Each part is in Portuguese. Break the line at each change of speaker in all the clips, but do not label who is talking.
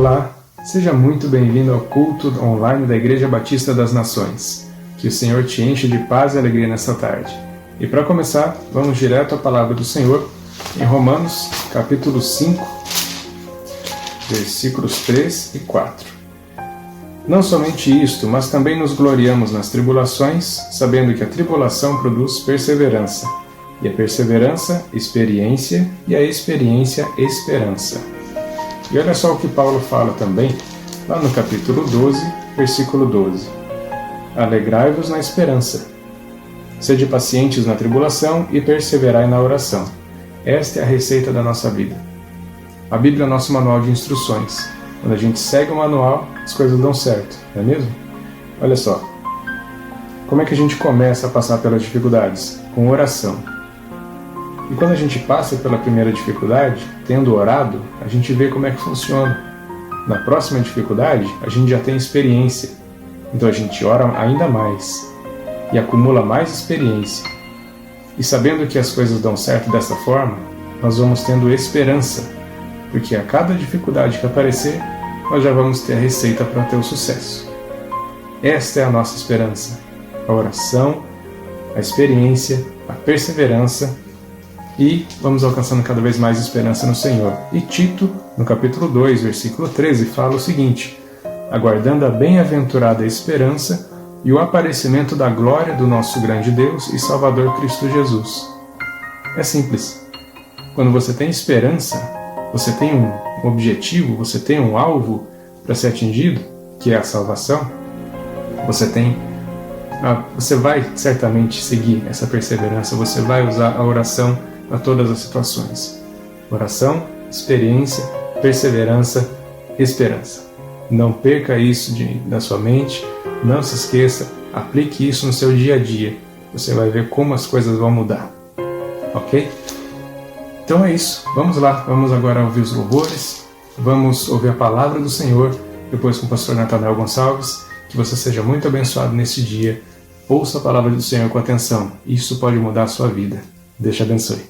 Olá, seja muito bem-vindo ao culto online da Igreja Batista das Nações. Que o Senhor te enche de paz e alegria nesta tarde. E para começar, vamos direto à palavra do Senhor em Romanos, capítulo 5, versículos 3 e 4. Não somente isto, mas também nos gloriamos nas tribulações, sabendo que a tribulação produz perseverança, e a perseverança, experiência, e a experiência, esperança. E olha só o que Paulo fala também, lá no capítulo 12, versículo 12. Alegrai-vos na esperança. Sede pacientes na tribulação e perseverai na oração. Esta é a receita da nossa vida. A Bíblia é o nosso manual de instruções. Quando a gente segue o manual, as coisas dão certo, não é mesmo? Olha só. Como é que a gente começa a passar pelas dificuldades? Com oração. E quando a gente passa pela primeira dificuldade, tendo orado, a gente vê como é que funciona. Na próxima dificuldade, a gente já tem experiência. Então a gente ora ainda mais e acumula mais experiência. E sabendo que as coisas dão certo dessa forma, nós vamos tendo esperança, porque a cada dificuldade que aparecer, nós já vamos ter a receita para ter o sucesso. Esta é a nossa esperança, a oração, a experiência, a perseverança, e vamos alcançando cada vez mais esperança no Senhor. E Tito, no capítulo 2, versículo 13, fala o seguinte: aguardando a bem-aventurada esperança e o aparecimento da glória do nosso grande Deus e Salvador Cristo Jesus. É simples. Quando você tem esperança, você tem um objetivo, você tem um alvo para ser atingido, que é a salvação. Você vai certamente seguir essa perseverança, você vai usar a oração para todas as situações. Oração, experiência, perseverança, esperança. Não perca isso da sua mente, não se esqueça, aplique isso no seu dia a dia. Você vai ver como as coisas vão mudar. Ok? Então é isso. Vamos lá, vamos agora ouvir os louvores, vamos ouvir a palavra do Senhor, depois com o pastor Natanael Gonçalves. Que você seja muito abençoado nesse dia. Ouça a palavra do Senhor com atenção. Isso pode mudar a sua vida. Deus te abençoe.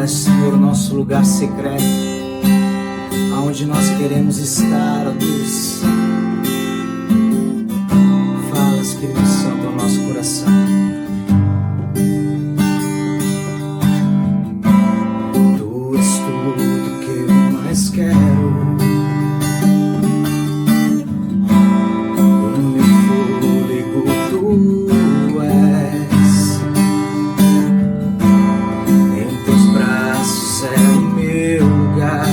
Senhor, o nosso lugar secreto, aonde nós queremos estar, ó Deus. Fala, Espírito Santo, ao nosso coração. Tu és tudo que eu mais quero. O meu fôlego tu és. Em teus braços é o meu lugar.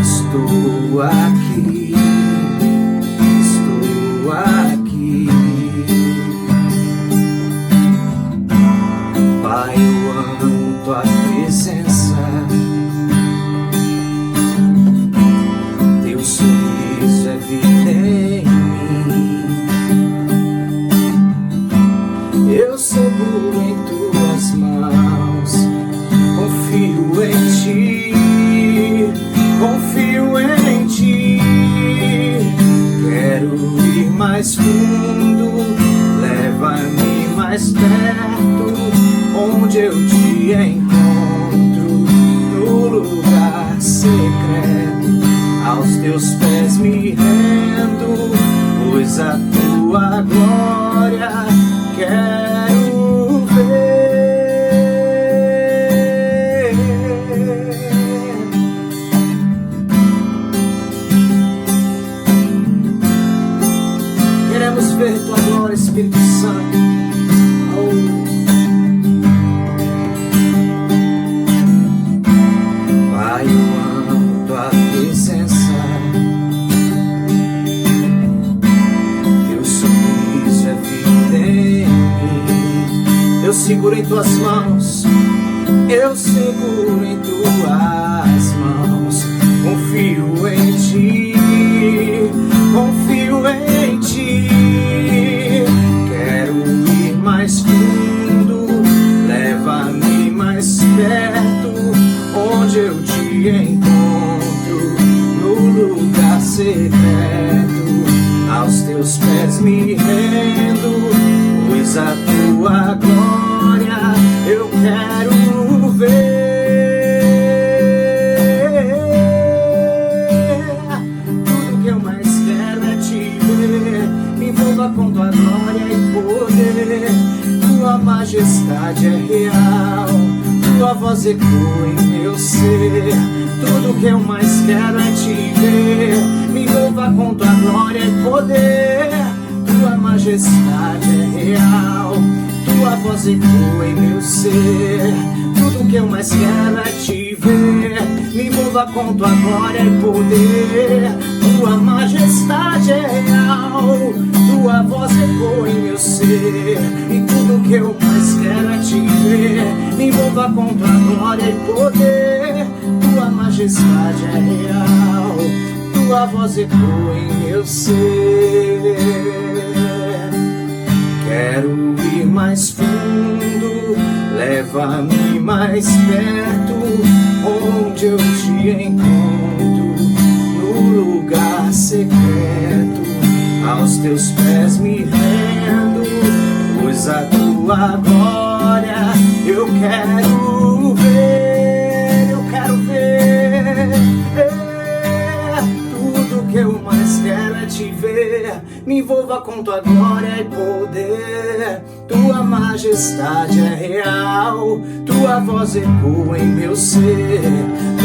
Estou aqui, estou aqui. Pai, eu amo tua presença. Teu sorriso é vida em mim. Eu seguro em tuas mãos, confio em ti. Confio em ti, quero ir mais fundo, leva-me mais perto, onde eu te encontro, no lugar secreto, aos teus pés me rendo, pois a tua glória quero ver. Queremos ver tua glória, Espírito Santo. Pai, eu amo tua presença. Teu sorriso é vida em mim. Eu seguro em tuas mãos. Eu seguro em tuas mãos. Confio em ti. Confio em ti. Quero ir mais fundo, leva-me mais perto, onde eu te tua glória eu quero ver. Tudo que eu mais quero é te ver. Me envolva com tua glória e poder. Tua majestade é real, tua voz ecoa em meu ser. Tudo que eu mais quero é te ver. Me envolva com tua glória e poder. Tua majestade é real, tua voz ecoa em meu ser. Tudo que eu mais quero é te ver. Me envolva com tua glória e poder. Tua majestade é real, tua voz ecoa em meu ser. E tudo que eu mais quero é te ver. Me envolva com tua glória e poder. Tua majestade é real, tua voz ecoa em meu ser. Quero ir mais fundo, leva-me mais perto, onde eu te encontro, no lugar secreto. Aos teus pés me rendo, pois a tua glória eu quero ver, eu quero ver. Tudo que eu mais quero é te ver. Me envolva com tua glória e poder. Tua majestade é real, tua voz ecoa em meu ser.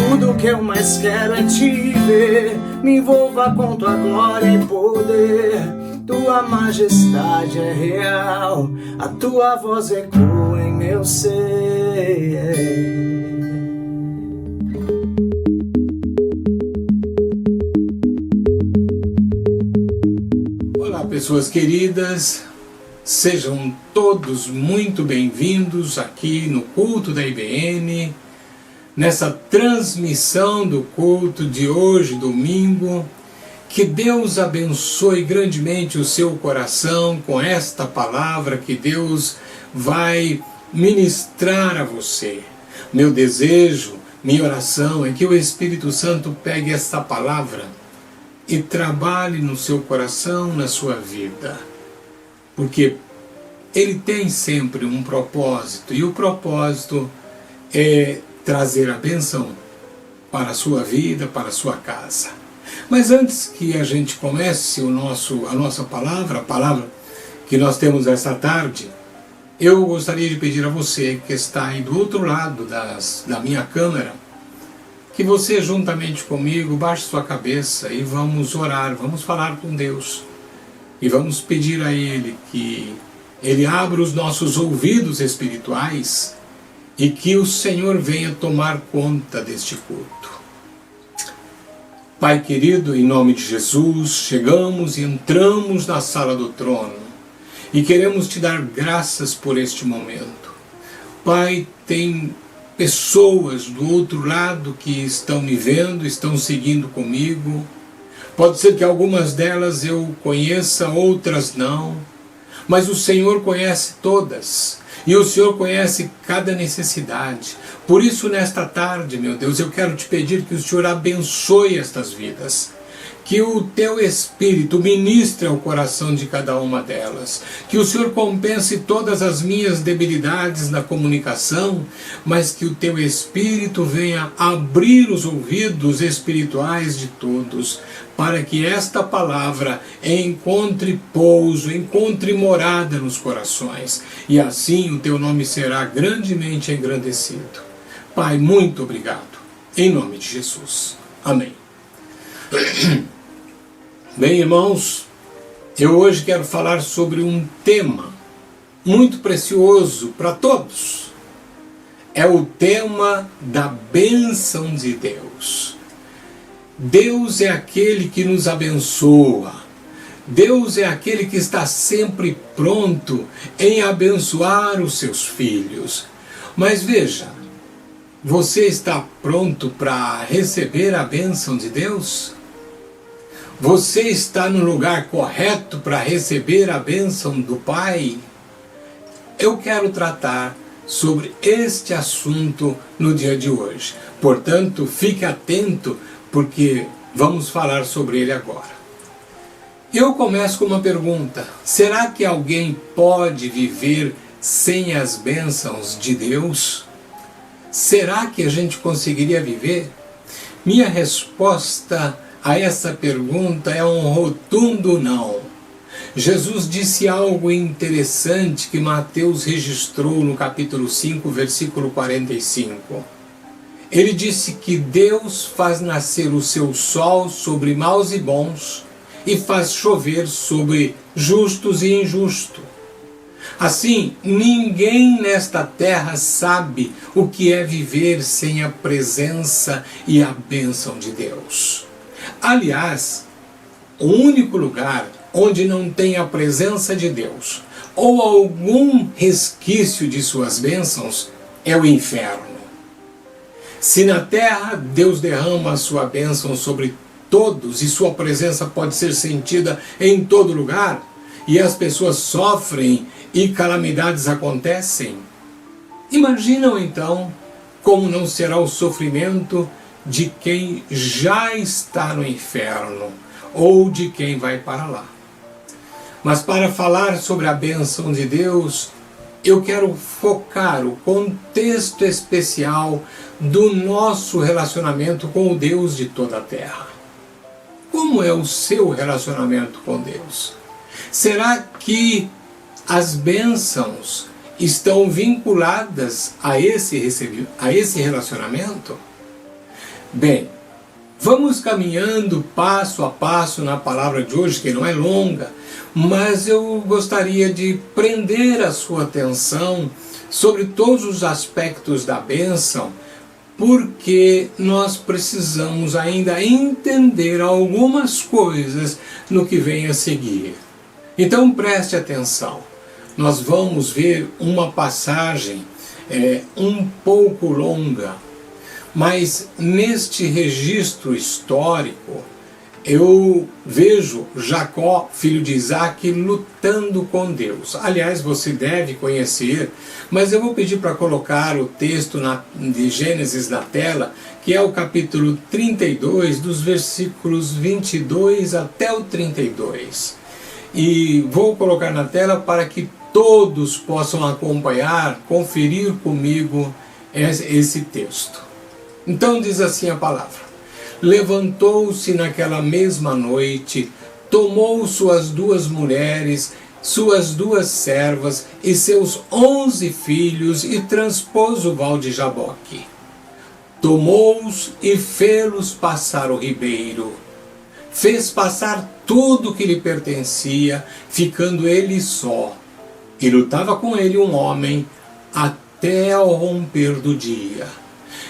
Tudo que eu mais quero é te ver. Me envolva com tua glória e poder. Tua majestade é real, a tua voz ecoa em meu ser.
Pessoas queridas, sejam todos muito bem-vindos aqui no culto da IBN, nessa transmissão do culto de hoje, domingo. Que Deus abençoe grandemente o seu coração com esta palavra que Deus vai ministrar a você. Meu desejo, minha oração é que o Espírito Santo pegue esta palavra e trabalhe no seu coração, na sua vida, porque ele tem sempre um propósito, e o propósito é trazer a bênção para a sua vida, para a sua casa. Mas antes que a gente comece a nossa palavra, a palavra que nós temos esta tarde, eu gostaria de pedir a você que está aí do outro lado da minha câmera, que você juntamente comigo baixe sua cabeça e vamos orar, vamos falar com Deus e vamos pedir a Ele que Ele abra os nossos ouvidos espirituais e que o Senhor venha tomar conta deste culto. Pai querido, em nome de Jesus, chegamos e entramos na sala do trono e queremos te dar graças por este momento. Pai, tem pessoas do outro lado que estão me vendo, estão seguindo comigo. Pode ser que algumas delas eu conheça, outras não. Mas o Senhor conhece todas. E o Senhor conhece cada necessidade. Por isso, nesta tarde, meu Deus, eu quero te pedir que o Senhor abençoe estas vidas. Que o teu Espírito ministre ao coração de cada uma delas. Que o Senhor compense todas as minhas debilidades na comunicação, mas que o teu Espírito venha abrir os ouvidos espirituais de todos, para que esta palavra encontre pouso, encontre morada nos corações. E assim o teu nome será grandemente engrandecido. Pai, muito obrigado. Em nome de Jesus. Amém. Bem, irmãos, eu hoje quero falar sobre um tema muito precioso para todos. É o tema da bênção de Deus. Deus é aquele que nos abençoa. Deus é aquele que está sempre pronto em abençoar os seus filhos. Mas veja, você está pronto para receber a bênção de Deus? Você está no lugar correto para receber a bênção do Pai? Eu quero tratar sobre este assunto no dia de hoje. Portanto, fique atento, porque vamos falar sobre ele agora. Eu começo com uma pergunta. Será que alguém pode viver sem as bênçãos de Deus? Será que a gente conseguiria viver? Minha resposta a essa pergunta é um rotundo não. Jesus disse algo interessante que Mateus registrou no capítulo 5, versículo 45. Ele disse que Deus faz nascer o seu sol sobre maus e bons e faz chover sobre justos e injustos. Assim, ninguém nesta terra sabe o que é viver sem a presença e a bênção de Deus. Aliás, o único lugar onde não tem a presença de Deus ou algum resquício de suas bênçãos é o inferno. Se na terra Deus derrama a sua bênção sobre todos e sua presença pode ser sentida em todo lugar, e as pessoas sofrem e calamidades acontecem, imaginam então como não será o sofrimento de quem já está no inferno ou de quem vai para lá. Mas para falar sobre a bênção de Deus, eu quero focar o contexto especial do nosso relacionamento com o Deus de toda a terra. Como é o seu relacionamento com Deus? Será que as bênçãos estão vinculadas a esse relacionamento? Bem, vamos caminhando passo a passo na palavra de hoje, que não é longa, mas eu gostaria de prender a sua atenção sobre todos os aspectos da bênção, porque nós precisamos ainda entender algumas coisas no que vem a seguir. Então preste atenção, nós vamos ver uma passagem um pouco longa, mas neste registro histórico eu vejo Jacó, filho de Isaac, lutando com Deus. Aliás, você deve conhecer, mas eu vou pedir para colocar o texto de Gênesis na tela, que é o capítulo 32, dos versículos 22 até o 32. E vou colocar na tela para que todos possam acompanhar, conferir comigo esse texto. Então diz assim a palavra: levantou-se naquela mesma noite, tomou suas 2 mulheres, suas 2 servas e seus 11 filhos e transpôs o val de Jaboque. Tomou-os e fê-los passar o ribeiro. Fez passar tudo que lhe pertencia, ficando ele só. E lutava com ele um homem até ao romper do dia.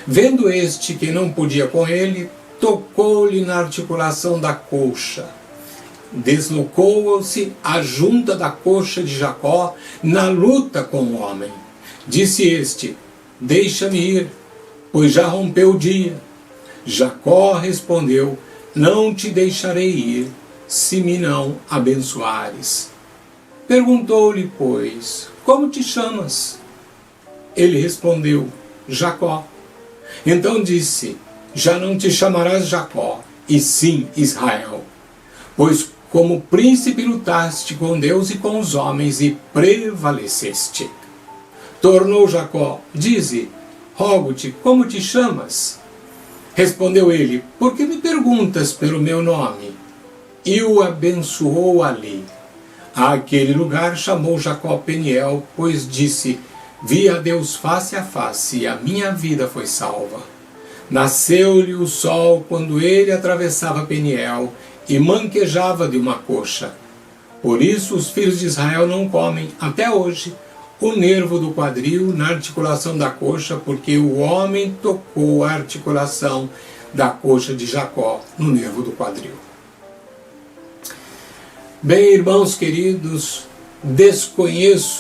Vendo este que não podia com ele, tocou-lhe na articulação da coxa. Deslocou-se a junta da coxa de Jacó na luta com o homem. Disse este: deixa-me ir, pois já rompeu o dia. Jacó respondeu: não te deixarei ir, se me não abençoares. Perguntou-lhe, pois, como te chamas? Ele respondeu: Jacó. Então disse: já não te chamarás Jacó, e sim Israel, pois como príncipe lutaste com Deus e com os homens e prevaleceste. Tornou Jacó: dize, rogo-te, como te chamas? Respondeu ele: por que me perguntas pelo meu nome? E o abençoou ali. Àquele lugar chamou Jacó Peniel, pois disse: vi a Deus face a face, e a minha vida foi salva. Nasceu-lhe o sol quando ele atravessava Peniel, e manquejava de uma coxa. Por isso os filhos de Israel não comem, até hoje, o nervo do quadril na articulação da coxa, porque o homem tocou a articulação da coxa de Jacó no nervo do quadril. Bem, irmãos queridos,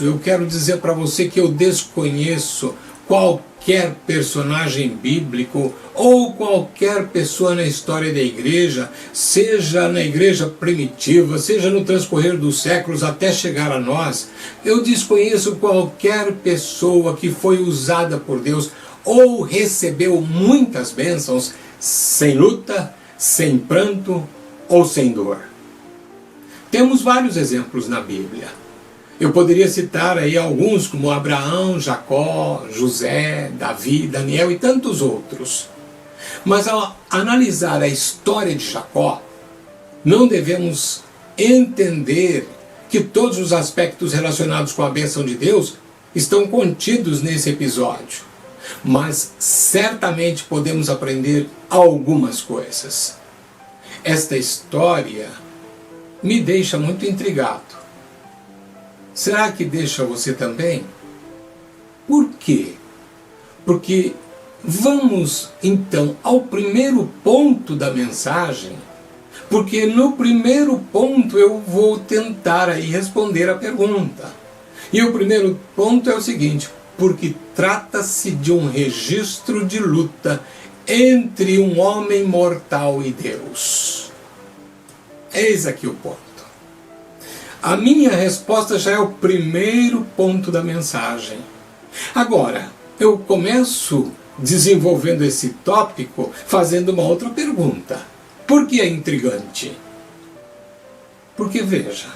eu quero dizer para você que eu desconheço qualquer personagem bíblico ou qualquer pessoa na história da igreja, seja na igreja primitiva, seja no transcorrer dos séculos até chegar a nós. Eu desconheço qualquer pessoa que foi usada por Deus ou recebeu muitas bênçãos sem luta, sem pranto ou sem dor. Temos vários exemplos na Bíblia. Eu poderia citar aí alguns como Abraão, Jacó, José, Davi, Daniel e tantos outros. Mas ao analisar a história de Jacó, não devemos entender que todos os aspectos relacionados com a bênção de Deus estão contidos nesse episódio. Mas certamente podemos aprender algumas coisas. Esta história me deixa muito intrigado. Será que deixa você também? Por quê? Porque vamos então ao primeiro ponto da mensagem, porque no primeiro ponto eu vou tentar aí responder a pergunta. E o primeiro ponto é o seguinte: porque trata-se de um registro de luta entre um homem mortal e Deus. Eis aqui o ponto. A minha resposta já é o primeiro ponto da mensagem. Agora, eu começo desenvolvendo esse tópico fazendo uma outra pergunta. Por que é intrigante? Porque veja,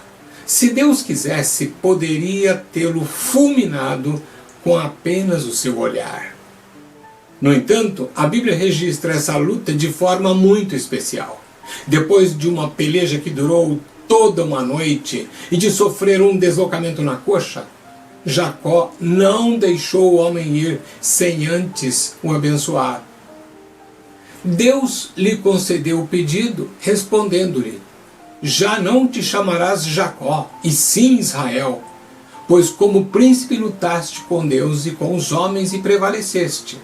se Deus quisesse, poderia tê-lo fulminado com apenas o seu olhar. No entanto, a Bíblia registra essa luta de forma muito especial. Depois de uma peleja que durou toda uma noite e de sofrer um deslocamento na coxa, Jacó não deixou o homem ir sem antes o abençoar. Deus lhe concedeu o pedido, respondendo-lhe: já não te chamarás Jacó, e sim Israel, pois como príncipe lutaste com Deus e com os homens e prevaleceste.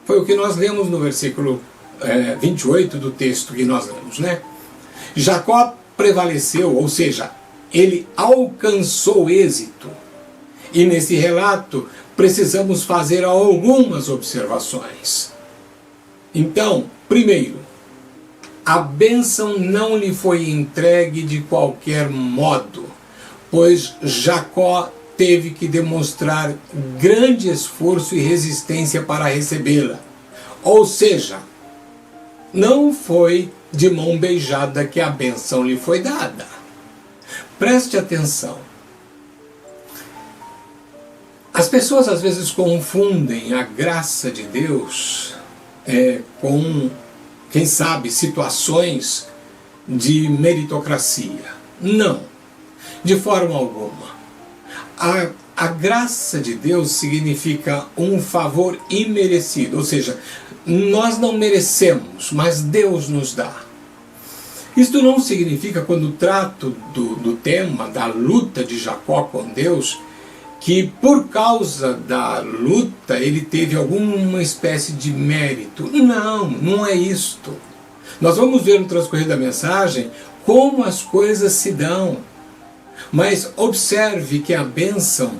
Foi o que nós lemos no versículo 28 do texto que nós lemos, né? Jacó prevaleceu, ou seja, ele alcançou êxito. E nesse relato precisamos fazer algumas observações. Então, primeiro, a bênção não lhe foi entregue de qualquer modo, pois Jacó teve que demonstrar grande esforço e resistência para recebê-la. Ou seja, não foi de mão beijada que a bênção lhe foi dada. Preste atenção. As pessoas às vezes confundem a graça de Deus com, quem sabe, situações de meritocracia. Não, de forma alguma. A graça de Deus significa um favor imerecido, ou seja, nós não merecemos, mas Deus nos dá. Isto não significa, quando trato do tema da luta de Jacó com Deus, que por causa da luta ele teve alguma espécie de mérito. Não, não é isto. Nós vamos ver no transcorrer da mensagem como as coisas se dão. Mas observe que a bênção,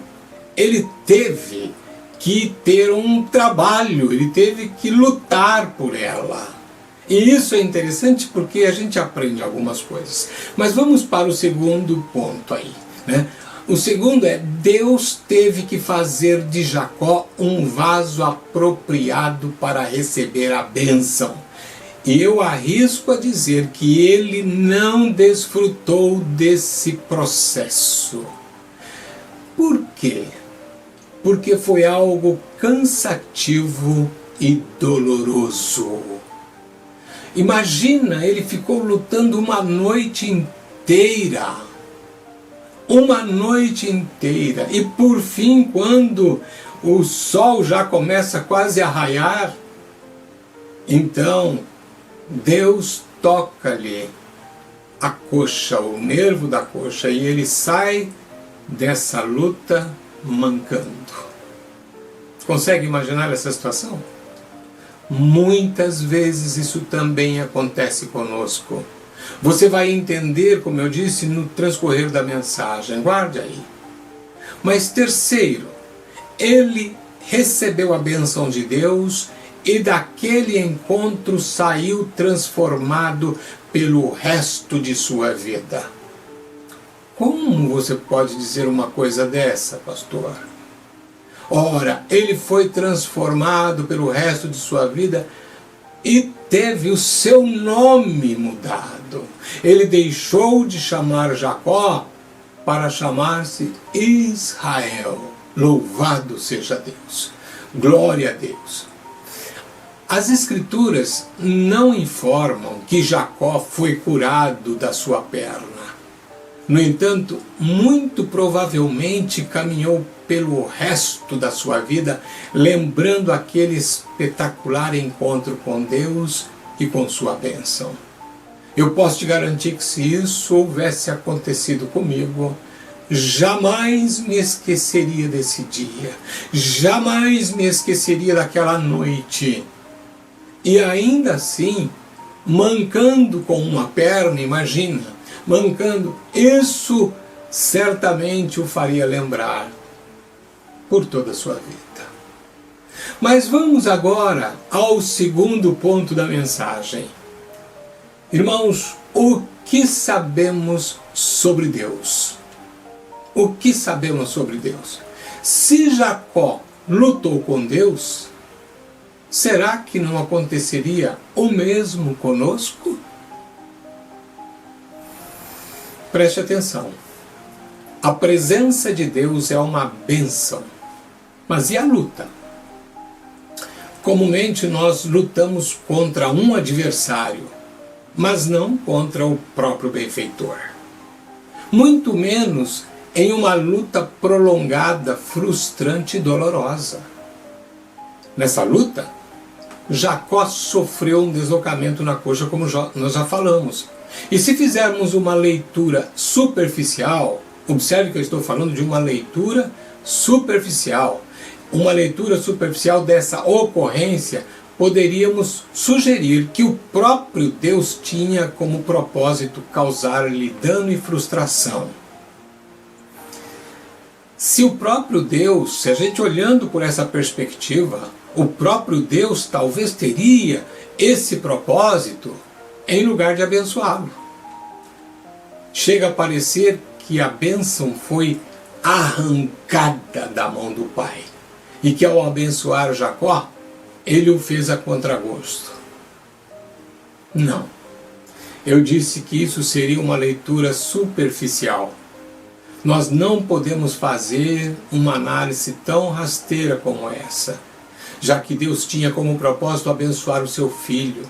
ele teve que ter um trabalho, ele teve que lutar por ela. E isso é interessante porque a gente aprende algumas coisas. Mas vamos para o segundo ponto aí, né? O segundo é: Deus teve que fazer de Jacó um vaso apropriado para receber a bênção. E eu arrisco a dizer que ele não desfrutou desse processo. Por quê? Porque foi algo cansativo e doloroso. Imagina, ele ficou lutando uma noite inteira. Uma noite inteira. E por fim, quando o sol já começa quase a raiar, então Deus toca-lhe a coxa, o nervo da coxa, e ele sai dessa luta mancando. Consegue imaginar essa situação? Muitas vezes isso também acontece conosco. Você vai entender, como eu disse, no transcorrer da mensagem. Guarde aí. Mas terceiro, ele recebeu a bênção de Deus e daquele encontro saiu transformado pelo resto de sua vida. Como você pode dizer uma coisa dessa, pastor? Ora, ele foi transformado pelo resto de sua vida e teve o seu nome mudado. Ele deixou de chamar Jacó para chamar-se Israel. Louvado seja Deus! Glória a Deus! As Escrituras não informam que Jacó foi curado da sua perna. No entanto, muito provavelmente caminhou pelo resto da sua vida, lembrando aquele espetacular encontro com Deus e com sua bênção. Eu posso te garantir que se isso houvesse acontecido comigo, jamais me esqueceria desse dia, jamais me esqueceria daquela noite. E ainda assim, mancando com uma perna, imagina, mancando, isso certamente o faria lembrar por toda a sua vida. Mas vamos agora ao segundo ponto da mensagem. Irmãos, o que sabemos sobre Deus? O que sabemos sobre Deus? Se Jacó lutou com Deus, será que não aconteceria o mesmo conosco? Preste atenção. A presença de Deus é uma bênção. Mas e a luta? Comumente nós lutamos contra um adversário, mas não contra o próprio benfeitor. Muito menos em uma luta prolongada, frustrante e dolorosa. Nessa luta, Jacó sofreu um deslocamento na coxa, como nós já falamos. E se fizermos uma leitura superficial, observe que eu estou falando de uma leitura superficial. Uma leitura superficial dessa ocorrência, poderíamos sugerir que o próprio Deus tinha como propósito causar-lhe dano e frustração. Se o próprio Deus, se a gente olhando por essa perspectiva, o próprio Deus talvez teria esse propósito em lugar de abençoá-lo. Chega a parecer que a bênção foi arrancada da mão do Pai e que ao abençoar Jacó, ele o fez a contragosto. Não. Eu disse que isso seria uma leitura superficial. Nós não podemos fazer uma análise tão rasteira como essa, já que Deus tinha como propósito abençoar o seu filho,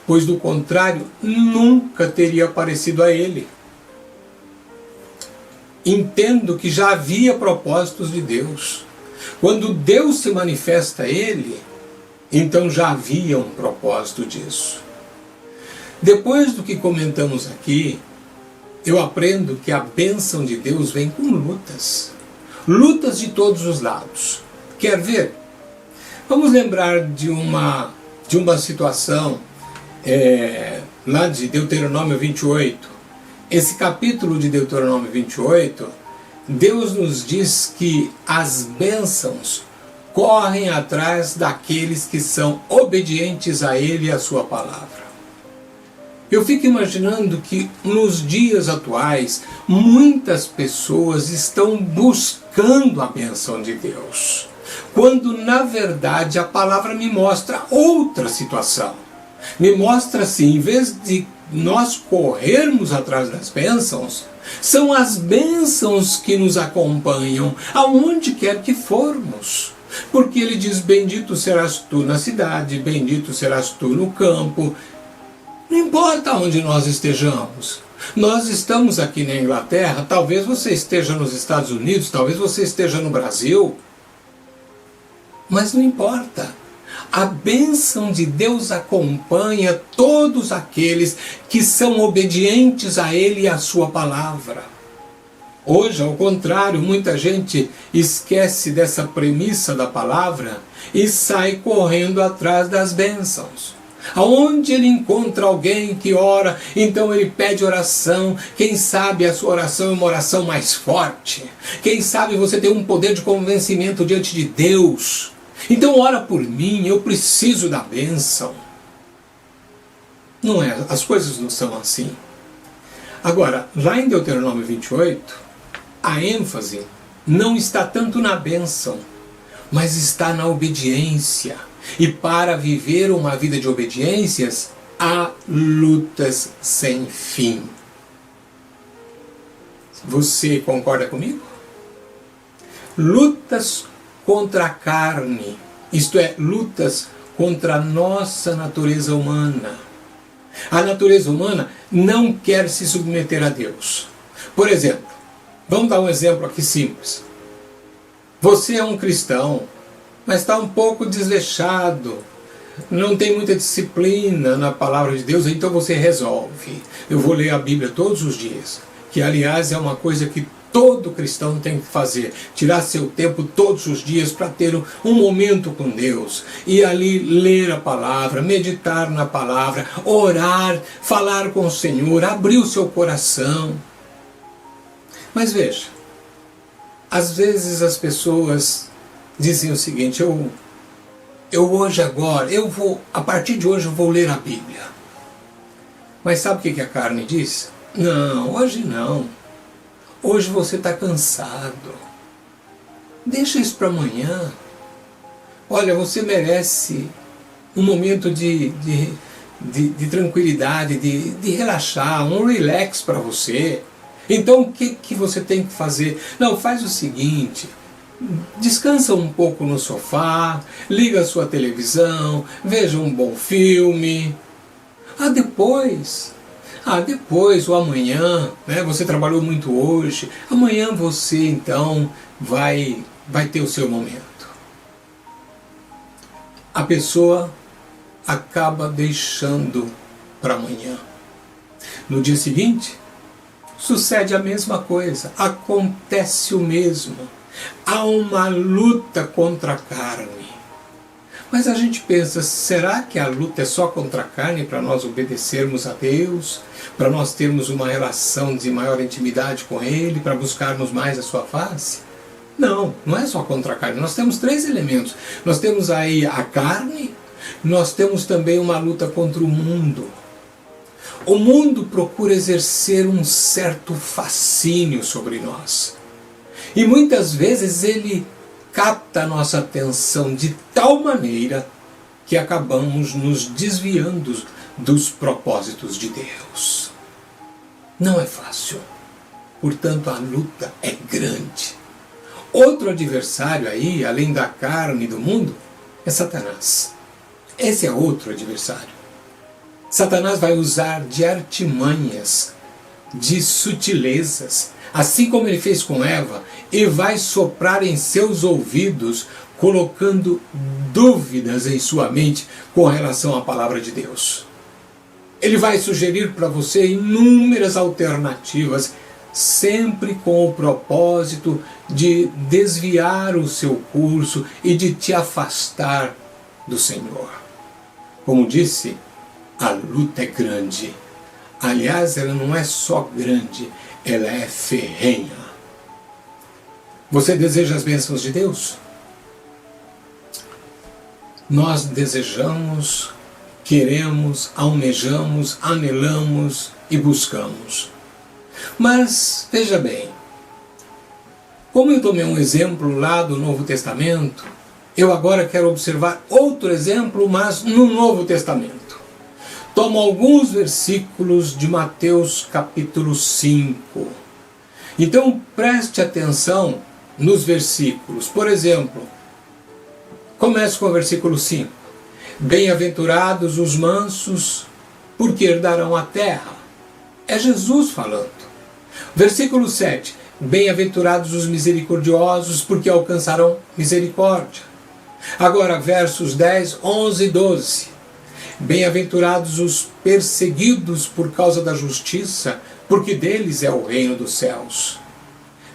pois do contrário nunca teria aparecido a ele. Entendo que já havia propósitos de Deus. Quando Deus se manifesta a ele, então já havia um propósito disso. Depois do que comentamos aqui, eu aprendo que a bênção de Deus vem com lutas. Lutas de todos os lados. Quer ver? Vamos lembrar de uma situação lá de Deuteronômio 28. Esse capítulo de Deuteronômio 28, Deus nos diz que as bênçãos correm atrás daqueles que são obedientes a Ele e a sua palavra. Eu fico imaginando que nos dias atuais, muitas pessoas estão buscando a bênção de Deus, quando na verdade a palavra me mostra outra situação. Me mostra assim, em vez de nós corrermos atrás das bênçãos, são as bênçãos que nos acompanham, aonde quer que formos. Porque ele diz, bendito serás tu na cidade, bendito serás tu no campo. Não importa onde nós estejamos. Nós estamos aqui na Inglaterra, talvez você esteja nos Estados Unidos, talvez você esteja no Brasil. Mas não importa. A bênção de Deus acompanha todos aqueles que são obedientes a Ele e a sua palavra. Hoje, ao contrário, muita gente esquece dessa premissa da palavra e sai correndo atrás das bênçãos. Aonde ele encontra alguém que ora, então ele pede oração. Quem sabe a sua oração é uma oração mais forte. Quem sabe você tem um poder de convencimento diante de Deus. Então ora por mim, eu preciso da bênção. Não é, as coisas não são assim. Agora, lá em Deuteronômio 28, a ênfase não está tanto na bênção, mas está na obediência. E para viver uma vida de obediências, há lutas sem fim. Você concorda comigo? Lutas contra a carne, isto é, lutas contra a nossa natureza humana. A natureza humana não quer se submeter a Deus. Por exemplo, vamos dar um exemplo aqui simples. Você é um cristão, mas está um pouco desleixado, não tem muita disciplina na palavra de Deus, então você resolve: eu vou ler a Bíblia todos os dias, que aliás é uma coisa que todo cristão tem que fazer, tirar seu tempo todos os dias para ter um momento com Deus, e ali ler a palavra, meditar na palavra, orar, falar com o Senhor, abrir o seu coração. Mas veja, às vezes as pessoas dizem o seguinte: a partir de hoje eu vou ler a Bíblia. Mas sabe o que a carne diz? Não, hoje não. Hoje você está cansado. Deixa isso para amanhã. Olha, você merece um momento de tranquilidade, de relaxar, um relax para você. Então o que você tem que fazer? Não, faz o seguinte: descansa um pouco no sofá, liga a sua televisão, veja um bom filme. Depois, ou amanhã, né, você trabalhou muito hoje, amanhã você então vai ter o seu momento. A pessoa acaba deixando para amanhã. No dia seguinte, sucede a mesma coisa, acontece o mesmo. Há uma luta contra a carne. Mas a gente pensa: será que a luta é só contra a carne para nós obedecermos a Deus? Para nós termos uma relação de maior intimidade com Ele? Para buscarmos mais a sua face? Não, não é só contra a carne. Nós temos 3 elementos. Nós temos aí a carne, nós temos também uma luta contra o mundo. O mundo procura exercer um certo fascínio sobre nós. E muitas vezes ele capta a nossa atenção de tal maneira que acabamos nos desviando dos propósitos de Deus. Não é fácil. Portanto, a luta é grande. Outro adversário aí, além da carne e do mundo, é Satanás. Esse é outro adversário. Satanás vai usar de artimanhas, de sutilezas, assim como ele fez com Eva, e vai soprar em seus ouvidos, colocando dúvidas em sua mente com relação à palavra de Deus. Ele vai sugerir para você inúmeras alternativas, sempre com o propósito de desviar o seu curso e de te afastar do Senhor. Como disse, a luta é grande. Aliás, ela não é só grande, ela é ferrenha. Você deseja as bênçãos de Deus? Nós desejamos, queremos, almejamos, anelamos e buscamos. Mas, veja bem, como eu tomei um exemplo lá do Novo Testamento, eu agora quero observar outro exemplo, mas no Novo Testamento. Tomo alguns versículos de Mateus capítulo 5. Então preste atenção nos versículos. Por exemplo, começo com o versículo 5. Bem-aventurados os mansos, porque herdarão a terra. É Jesus falando. Versículo 7. Bem-aventurados os misericordiosos, porque alcançarão misericórdia. Agora, versos 10, 11 e 12. Bem-aventurados os perseguidos por causa da justiça, porque deles é o reino dos céus.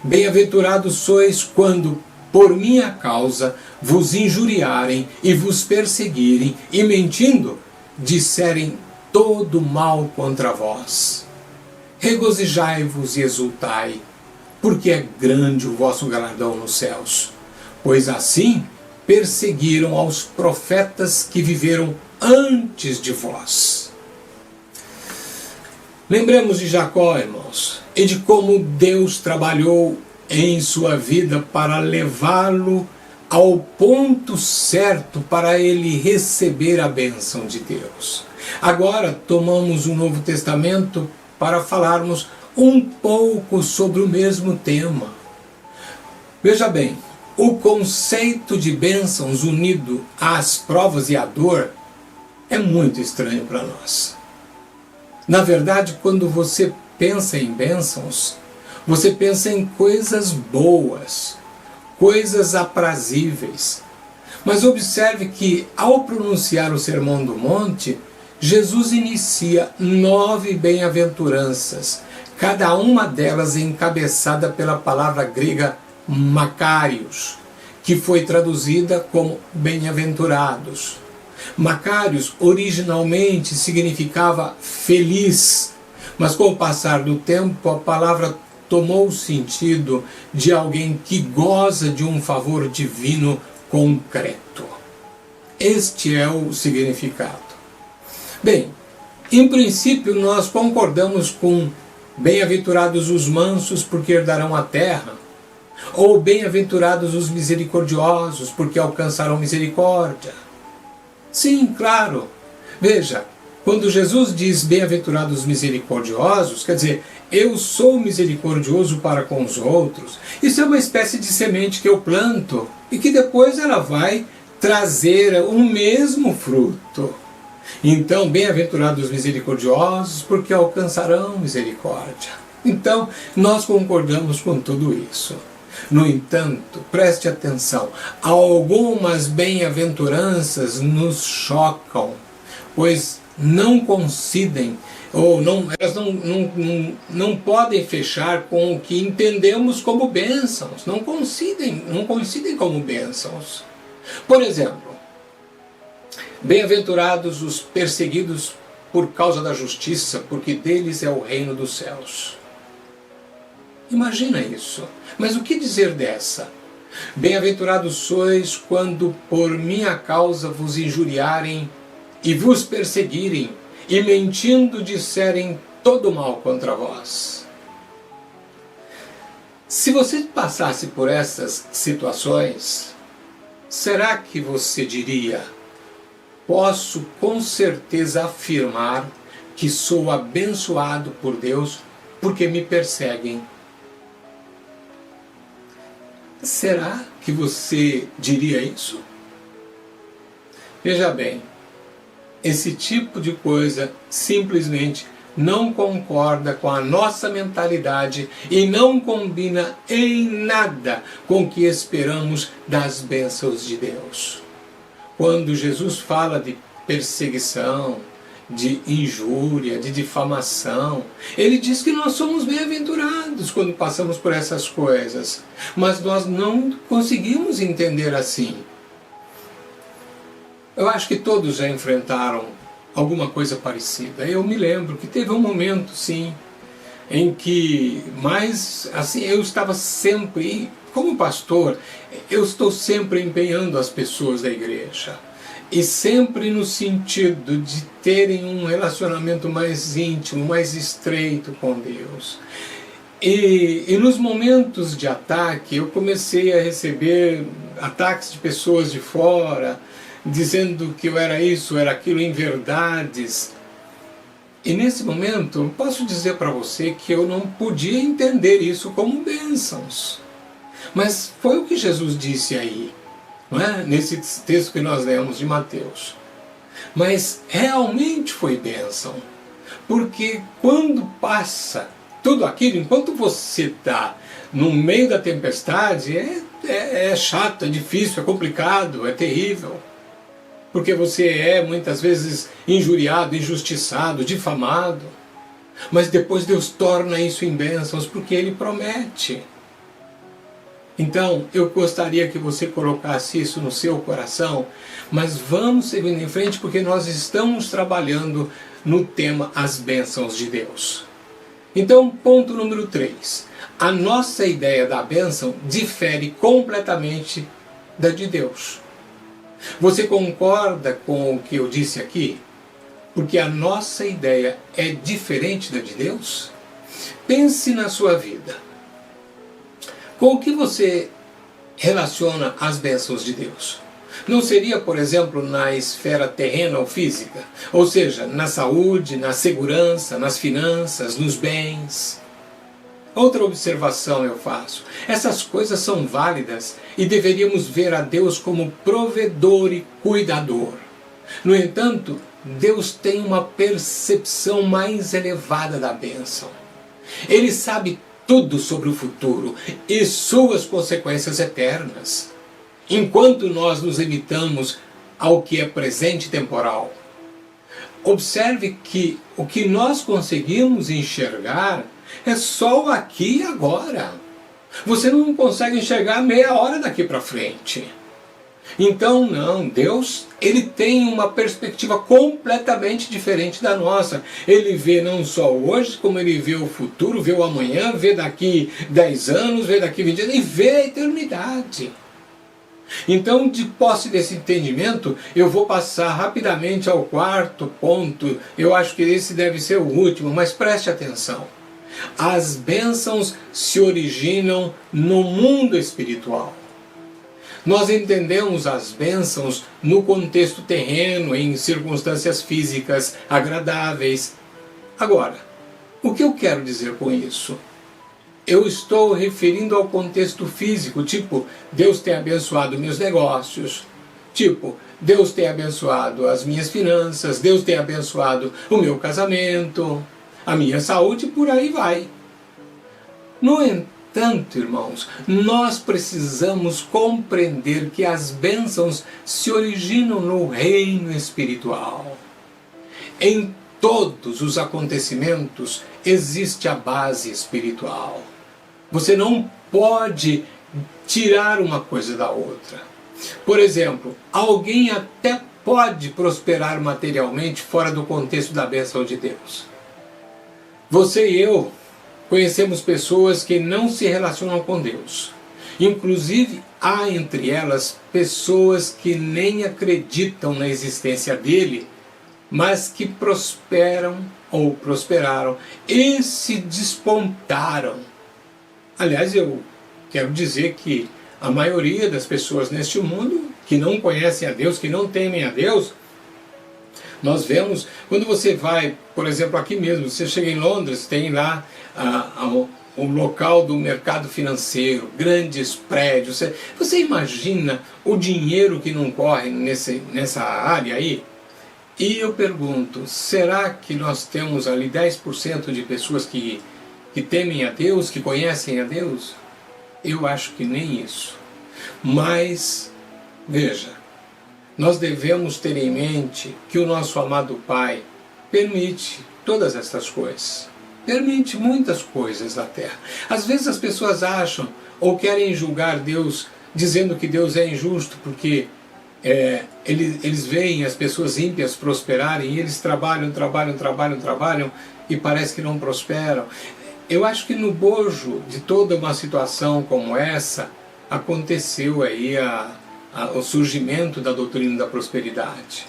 Bem-aventurados sois quando, por minha causa, vos injuriarem e vos perseguirem, e mentindo, disserem todo mal contra vós. Regozijai-vos e exultai, porque é grande o vosso galardão nos céus. Pois assim perseguiram aos profetas que viveram antes de vós. Lembremos de Jacó, irmãos, e de como Deus trabalhou em sua vida para levá-lo ao ponto certo para ele receber a bênção de Deus. Agora tomamos o Novo Testamento para falarmos um pouco sobre o mesmo tema. Veja bem, o conceito de bênçãos unido às provas e à dor é muito estranho para nós. Na verdade, quando você pensa em bênçãos, você pensa em coisas boas, coisas aprazíveis. Mas observe que, ao pronunciar o Sermão do Monte, Jesus inicia 9 bem-aventuranças, cada uma delas encabeçada pela palavra grega Macários, que foi traduzida como bem-aventurados. Macários originalmente significava feliz, mas com o passar do tempo a palavra tomou o sentido de alguém que goza de um favor divino concreto. Este é o significado. Bem, em princípio nós concordamos com bem-aventurados os mansos porque herdarão a terra, ou bem-aventurados os misericordiosos porque alcançarão misericórdia. Sim, claro. Veja, quando Jesus diz bem-aventurados os misericordiosos, quer dizer, eu sou misericordioso para com os outros. Isso é uma espécie de semente que eu planto e que depois ela vai trazer o mesmo fruto. Então, bem-aventurados os misericordiosos, porque alcançarão misericórdia. Então, nós concordamos com tudo isso. No entanto, preste atenção, algumas bem-aventuranças nos chocam, pois não coincidem, ou elas não podem fechar com o que entendemos como bênçãos, não coincidem como bênçãos. Por exemplo, bem-aventurados os perseguidos por causa da justiça, porque deles é o reino dos céus. Imagina isso. Mas o que dizer dessa? Bem-aventurados sois quando por minha causa vos injuriarem e vos perseguirem, e mentindo disserem todo mal contra vós. Se você passasse por essas situações, será que você diria: posso com certeza afirmar que sou abençoado por Deus porque me perseguem? Será que você diria isso? Veja bem, esse tipo de coisa simplesmente não concorda com a nossa mentalidade e não combina em nada com o que esperamos das bênçãos de Deus. Quando Jesus fala de perseguição, de injúria, de difamação, ele diz que nós somos bem-aventurados quando passamos por essas coisas, mas nós não conseguimos entender assim. Eu acho que todos já enfrentaram alguma coisa parecida. Eu me lembro que teve um momento, sim, em que, eu estava sempre, como pastor, eu estou sempre empenhando as pessoas da igreja. E sempre no sentido de terem um relacionamento mais íntimo, mais estreito com Deus. E nos momentos de ataque, eu comecei a receber ataques de pessoas de fora, dizendo que eu era isso, era aquilo, inverdades. E nesse momento, posso dizer para você que eu não podia entender isso como bênçãos. Mas foi o que Jesus disse aí, não é? Nesse texto que nós lemos de Mateus. Mas realmente foi bênção, porque quando passa tudo aquilo, enquanto você está no meio da tempestade, é chato, é difícil, é complicado, é terrível. Porque você é muitas vezes injuriado, injustiçado, difamado. Mas depois Deus torna isso em bênçãos, porque Ele promete. Então, eu gostaria que você colocasse isso no seu coração, mas vamos seguindo em frente porque nós estamos trabalhando no tema As Bênçãos de Deus. Então, ponto número 3. A nossa ideia da bênção difere completamente da de Deus. Você concorda com o que eu disse aqui? Porque a nossa ideia é diferente da de Deus? Pense na sua vida. Com o que você relaciona as bênçãos de Deus? Não seria, por exemplo, na esfera terrena ou física? Ou seja, na saúde, na segurança, nas finanças, nos bens? Outra observação eu faço. Essas coisas são válidas e deveríamos ver a Deus como provedor e cuidador. No entanto, Deus tem uma percepção mais elevada da bênção. Ele sabe tudo sobre o futuro e suas consequências eternas, enquanto nós nos limitamos ao que é presente e temporal. Observe que o que nós conseguimos enxergar é só o aqui e agora. Você não consegue enxergar meia hora daqui para frente. Então não, Deus, ele tem uma perspectiva completamente diferente da nossa. Ele vê não só hoje, como ele vê o futuro, vê o amanhã, vê daqui 10 anos, vê daqui 20 anos, e vê a eternidade. Então, de posse desse entendimento, eu vou passar rapidamente ao quarto ponto. Eu acho que esse deve ser o último, mas preste atenção. As bênçãos se originam no mundo espiritual. Nós entendemos as bênçãos no contexto terreno, em circunstâncias físicas agradáveis. Agora, o que eu quero dizer com isso? Eu estou referindo ao contexto físico, tipo, Deus tem abençoado meus negócios, tipo, Deus tem abençoado as minhas finanças, Deus tem abençoado o meu casamento, a minha saúde, e por aí vai. No entanto, irmãos, nós precisamos compreender que as bênçãos se originam no reino espiritual. Em todos os acontecimentos existe a base espiritual. Você não pode tirar uma coisa da outra. Por exemplo, alguém até pode prosperar materialmente fora do contexto da bênção de Deus. Você e eu conhecemos pessoas que não se relacionam com Deus. Inclusive, há entre elas pessoas que nem acreditam na existência dele, mas que prosperam ou prosperaram e se despontaram. Aliás, eu quero dizer que a maioria das pessoas neste mundo que não conhecem a Deus, que não temem a Deus, nós vemos, quando você vai, por exemplo, aqui mesmo, você chega em Londres, tem lá o local do mercado financeiro, grandes prédios. Você imagina o dinheiro que não corre nessa área aí? E eu pergunto, será que nós temos ali 10% de pessoas que temem a Deus, que conhecem a Deus? Eu acho que nem isso. Mas, veja, nós devemos ter em mente que o nosso amado Pai permite todas essas coisas. Permite muitas coisas na terra. Às vezes as pessoas acham ou querem julgar Deus dizendo que Deus é injusto porque eles veem as pessoas ímpias prosperarem e eles trabalham e parece que não prosperam. Eu acho que no bojo de toda uma situação como essa aconteceu aí o surgimento da doutrina da prosperidade.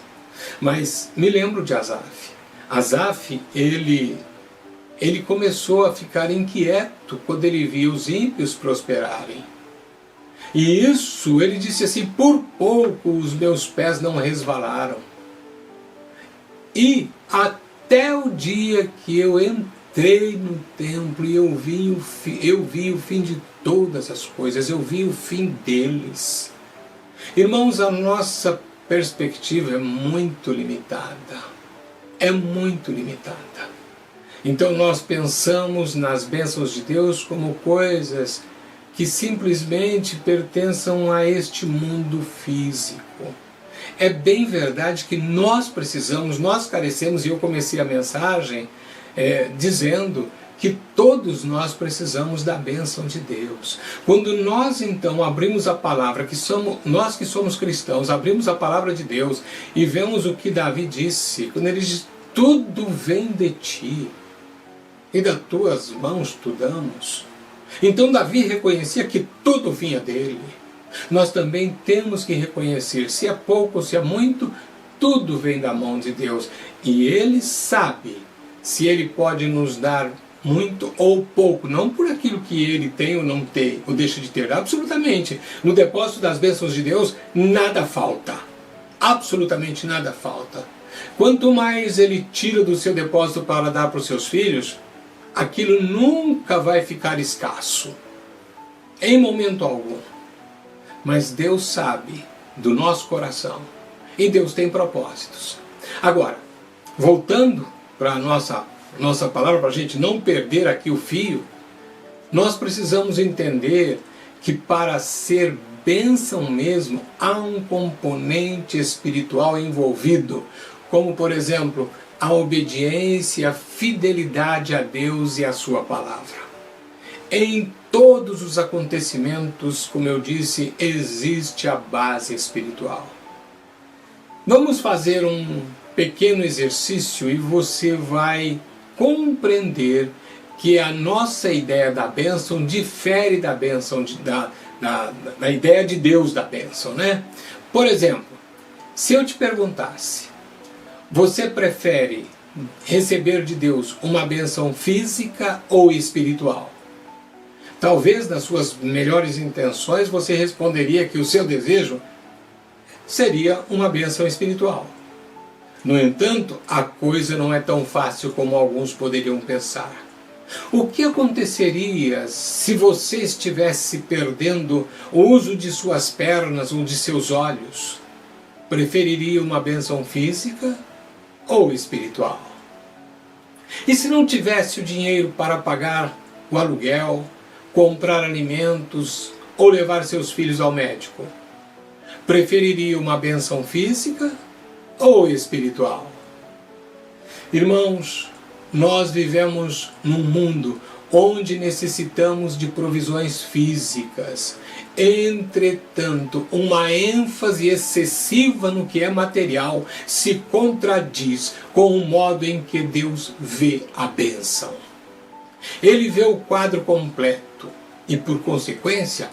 Mas me lembro de Asaf. Asaf, ele começou a ficar inquieto quando ele via os ímpios prosperarem. E isso, ele disse assim, por pouco os meus pés não resvalaram. E até o dia que eu entrei no templo e eu vi o fim de todas as coisas, eu vi o fim deles. Irmãos, a nossa perspectiva é muito limitada. É muito limitada. Então nós pensamos nas bênçãos de Deus como coisas que simplesmente pertençam a este mundo físico. É bem verdade que nós precisamos, nós carecemos, e eu comecei a mensagem dizendo que todos nós precisamos da bênção de Deus. Quando nós então abrimos a palavra, nós que somos cristãos, abrimos a palavra de Deus e vemos o que Davi disse, quando ele diz, tudo vem de ti, e das tuas mãos tu damos. Então Davi reconhecia que tudo vinha dele. Nós também temos que reconhecer, se é pouco ou se é muito, tudo vem da mão de Deus. E Ele sabe se Ele pode nos dar muito ou pouco, não por aquilo que Ele tem ou não tem, ou deixa de ter, absolutamente. No depósito das bênçãos de Deus, nada falta. Absolutamente nada falta. Quanto mais Ele tira do seu depósito para dar para os seus filhos, aquilo nunca vai ficar escasso, em momento algum. Mas Deus sabe do nosso coração e Deus tem propósitos. Agora, voltando para a nossa palavra, para a gente não perder aqui o fio, nós precisamos entender que para ser bênção mesmo, há um componente espiritual envolvido, como por exemplo, a obediência e a fidelidade a Deus e a sua palavra. Em todos os acontecimentos, como eu disse, existe a base espiritual. Vamos fazer um pequeno exercício e você vai compreender que a nossa ideia da bênção difere da bênção, da ideia de Deus da bênção, né? Por exemplo, se eu te perguntasse, você prefere receber de Deus uma bênção física ou espiritual? Talvez nas suas melhores intenções você responderia que o seu desejo seria uma bênção espiritual. No entanto, a coisa não é tão fácil como alguns poderiam pensar. O que aconteceria se você estivesse perdendo o uso de suas pernas ou de seus olhos? Preferiria uma bênção física ou espiritual? E se não tivesse o dinheiro para pagar o aluguel, comprar alimentos ou levar seus filhos ao médico? Preferiria uma bênção física ou espiritual? Irmãos, nós vivemos num mundo onde necessitamos de provisões físicas. Entretanto, uma ênfase excessiva no que é material se contradiz com o modo em que Deus vê a bênção. Ele vê o quadro completo e, por consequência,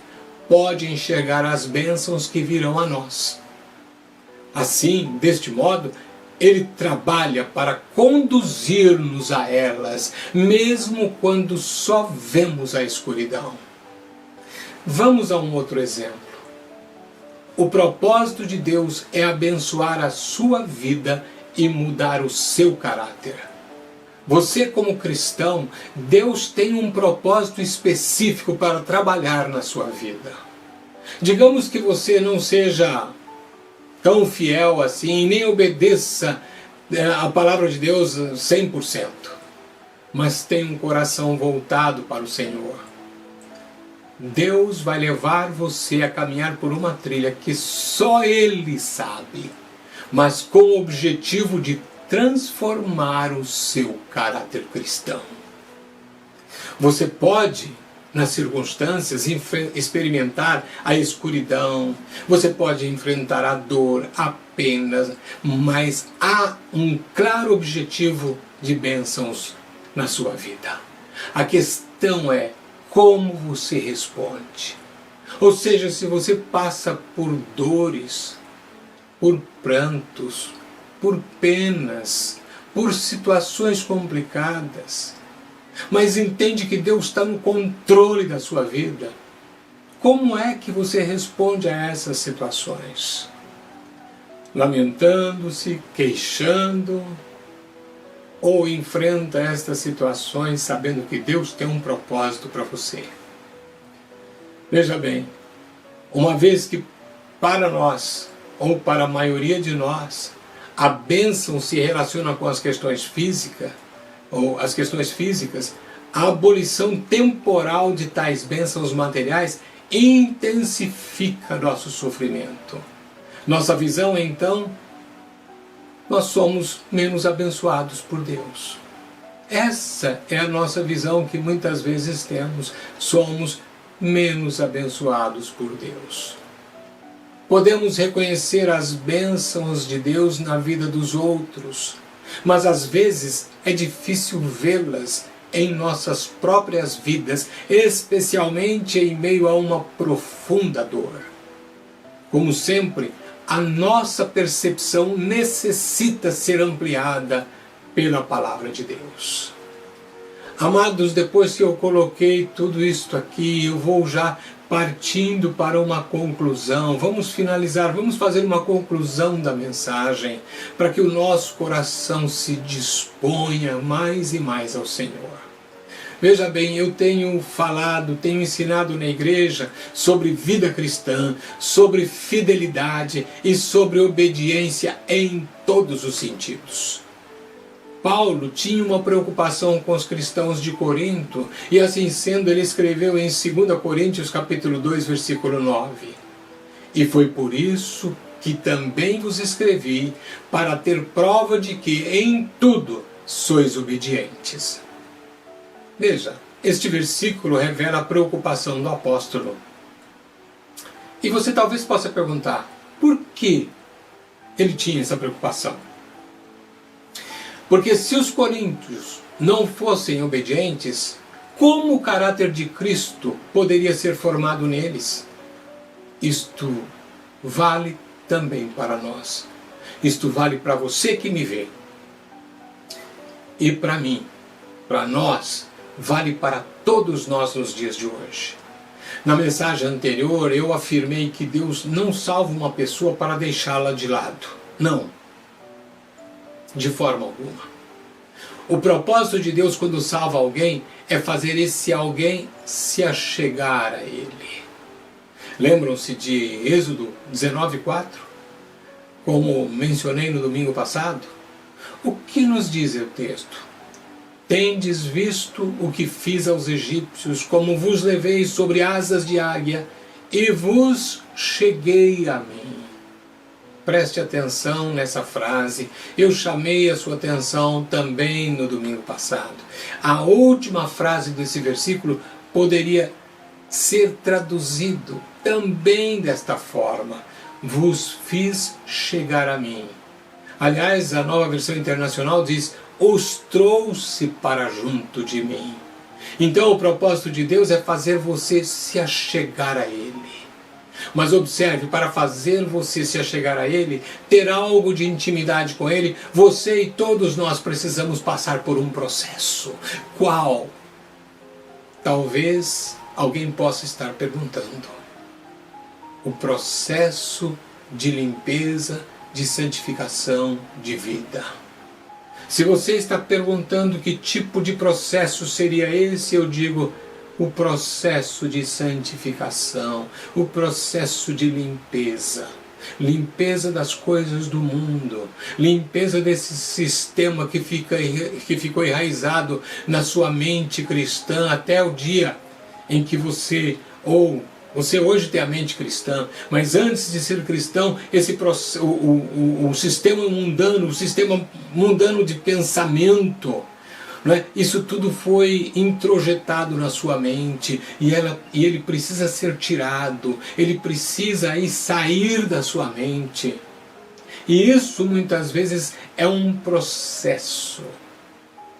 pode enxergar as bênçãos que virão a nós. Assim, deste modo, Ele trabalha para conduzir-nos a elas, mesmo quando só vemos a escuridão. Vamos a um outro exemplo. O propósito de Deus é abençoar a sua vida e mudar o seu caráter. Você, como cristão, Deus tem um propósito específico para trabalhar na sua vida. Digamos que você não seja tão fiel assim, nem obedeça a palavra de Deus 100%, mas tem um coração voltado para o Senhor. Deus vai levar você a caminhar por uma trilha que só Ele sabe, mas com o objetivo de transformar o seu caráter cristão. Você pode, nas circunstâncias, experimentar a escuridão, você pode enfrentar a dor, a pena, mas há um claro objetivo de bênçãos na sua vida. A questão é como você responde. Ou seja, se você passa por dores, por prantos, por penas, por situações complicadas, mas entende que Deus está no controle da sua vida, como é que você responde a essas situações? Lamentando-se, queixando, ou enfrenta estas situações sabendo que Deus tem um propósito para você? Veja bem, uma vez que para nós, ou para a maioria de nós, a bênção se relaciona com as questões físicas, ou as questões físicas, a abolição temporal de tais bênçãos materiais intensifica nosso sofrimento. Nossa visão é então, nós somos menos abençoados por Deus. Essa é a nossa visão que muitas vezes temos, somos menos abençoados por Deus. Podemos reconhecer as bênçãos de Deus na vida dos outros, mas às vezes é difícil vê-las em nossas próprias vidas, especialmente em meio a uma profunda dor. Como sempre, a nossa percepção necessita ser ampliada pela palavra de Deus. Amados, depois que eu coloquei tudo isto aqui, eu vou já partindo para uma conclusão. Vamos finalizar, vamos fazer uma conclusão da mensagem, para que o nosso coração se disponha mais e mais ao Senhor. Veja bem, eu tenho falado, tenho ensinado na igreja sobre vida cristã, sobre fidelidade e sobre obediência em todos os sentidos. Paulo tinha uma preocupação com os cristãos de Corinto, e assim sendo ele escreveu em 2 Coríntios capítulo 2, versículo 9. E foi por isso que também vos escrevi, para ter prova de que em tudo sois obedientes. Veja, este versículo revela a preocupação do apóstolo. E você talvez possa perguntar, por que ele tinha essa preocupação? Porque se os coríntios não fossem obedientes, como o caráter de Cristo poderia ser formado neles? Isto vale também para nós. Isto vale para você que me vê. E para mim, para nós, vale para todos nós nos dias de hoje. Na mensagem anterior, eu afirmei que Deus não salva uma pessoa para deixá-la de lado. Não. De forma alguma. O propósito de Deus quando salva alguém é fazer esse alguém se achegar a Ele. Lembram-se de Êxodo 19:4? Como mencionei no domingo passado? O que nos diz o texto? Tendes visto o que fiz aos egípcios, como vos levei sobre asas de águia, e vos cheguei a mim. Preste atenção nessa frase. Eu chamei a sua atenção também no domingo passado. A última frase desse versículo poderia ser traduzido também desta forma: vos fiz chegar a mim. Aliás, a Nova Versão Internacional diz: os trouxe para junto de mim. Então o propósito de Deus é fazer você se achegar a Ele. Mas observe, para fazer você se achegar a Ele, ter algo de intimidade com Ele, você e todos nós precisamos passar por um processo. Qual? Talvez alguém possa estar perguntando. O processo de limpeza, de santificação de vida. Se você está perguntando que tipo de processo seria esse, eu digo: o processo de santificação, o processo de limpeza. Limpeza das coisas do mundo, limpeza desse sistema que ficou enraizado na sua mente cristã até o dia em que você hoje tem a mente cristã, mas antes de ser cristão, o sistema mundano de pensamento, né? Isso tudo foi introjetado na sua mente e ele precisa ser tirado, ele precisa aí sair da sua mente. E isso muitas vezes é um processo,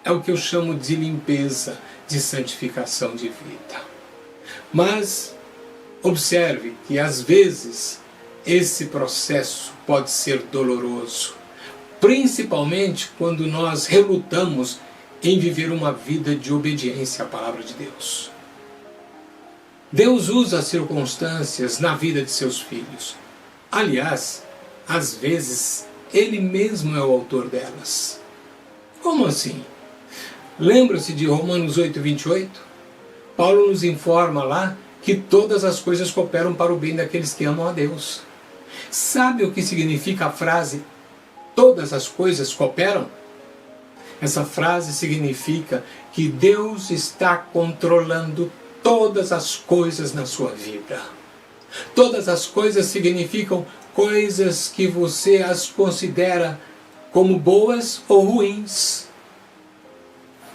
é o que eu chamo de limpeza, de santificação de vida. Mas observe que às vezes esse processo pode ser doloroso, principalmente quando nós relutamos em viver uma vida de obediência à palavra de Deus. Deus usa as circunstâncias na vida de seus filhos. Aliás, às vezes, Ele mesmo é o autor delas. Como assim? Lembra-se de Romanos 8:28? Paulo nos informa lá que todas as coisas cooperam para o bem daqueles que amam a Deus. Sabe o que significa a frase todas as coisas cooperam? Essa frase significa que Deus está controlando todas as coisas na sua vida. Todas as coisas significam coisas que você as considera como boas ou ruins.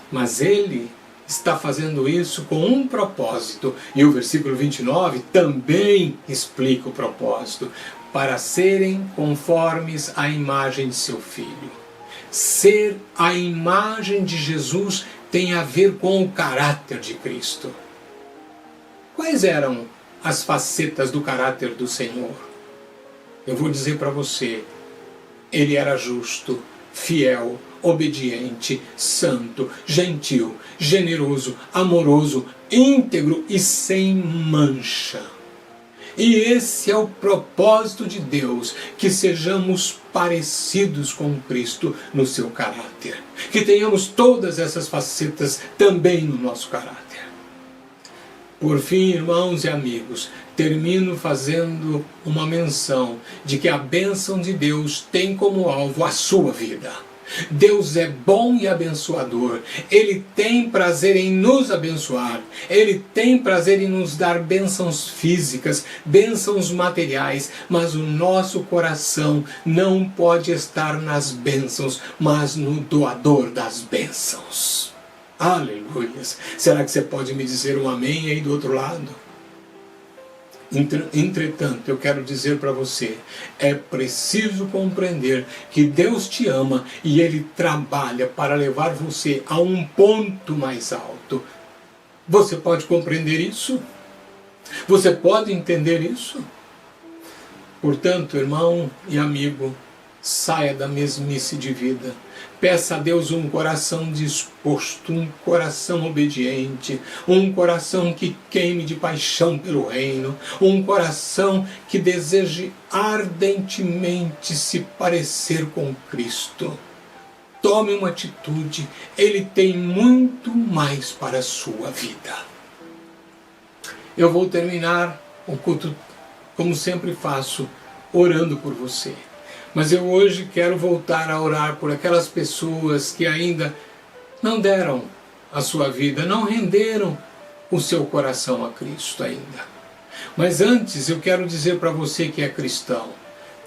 Mas Ele está fazendo isso com um propósito. E o versículo 29 também explica o propósito: para serem conformes à imagem de seu Filho. Ser a imagem de Jesus tem a ver com o caráter de Cristo. Quais eram as facetas do caráter do Senhor? Eu vou dizer para você: Ele era justo, fiel, obediente, santo, gentil, generoso, amoroso, íntegro e sem mancha. E esse é o propósito de Deus, que sejamos parecidos com Cristo no seu caráter. Que tenhamos todas essas facetas também no nosso caráter. Por fim, irmãos e amigos, termino fazendo uma menção de que a bênção de Deus tem como alvo a sua vida. Deus é bom e abençoador. Ele tem prazer em nos abençoar. Ele tem prazer em nos dar bênçãos físicas, bênçãos materiais, mas o nosso coração não pode estar nas bênçãos, mas no doador das bênçãos. Aleluias! Será que você pode me dizer um amém aí do outro lado? Entretanto, eu quero dizer para você, é preciso compreender que Deus te ama e Ele trabalha para levar você a um ponto mais alto. Você pode compreender isso? Você pode entender isso? Portanto, irmão e amigo, saia da mesmice de vida. Peça a Deus um coração disposto, um coração obediente, um coração que queime de paixão pelo reino, um coração que deseje ardentemente se parecer com Cristo. Tome uma atitude, Ele tem muito mais para a sua vida. Eu vou terminar o culto, como sempre faço, orando por você. Mas eu hoje quero voltar a orar por aquelas pessoas que ainda não deram a sua vida, não renderam o seu coração a Cristo ainda. Mas antes eu quero dizer para você que é cristão,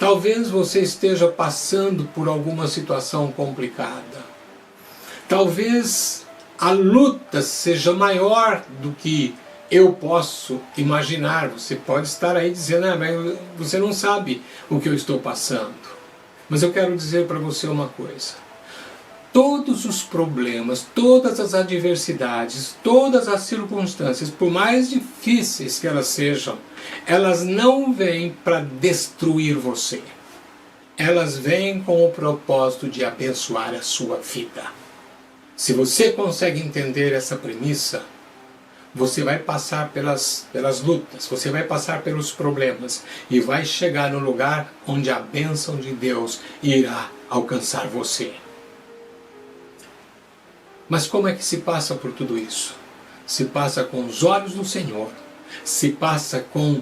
talvez você esteja passando por alguma situação complicada. Talvez a luta seja maior do que eu posso imaginar. Você pode estar aí dizendo, mas você não sabe o que eu estou passando. Mas eu quero dizer para você uma coisa. Todos os problemas, todas as adversidades, todas as circunstâncias, por mais difíceis que elas sejam, elas não vêm para destruir você. Elas vêm com o propósito de abençoar a sua vida. Se você consegue entender essa premissa, você vai passar pelas lutas, você vai passar pelos problemas e vai chegar no lugar onde a bênção de Deus irá alcançar você. Mas como é que se passa por tudo isso? Se passa com os olhos do Senhor, se passa com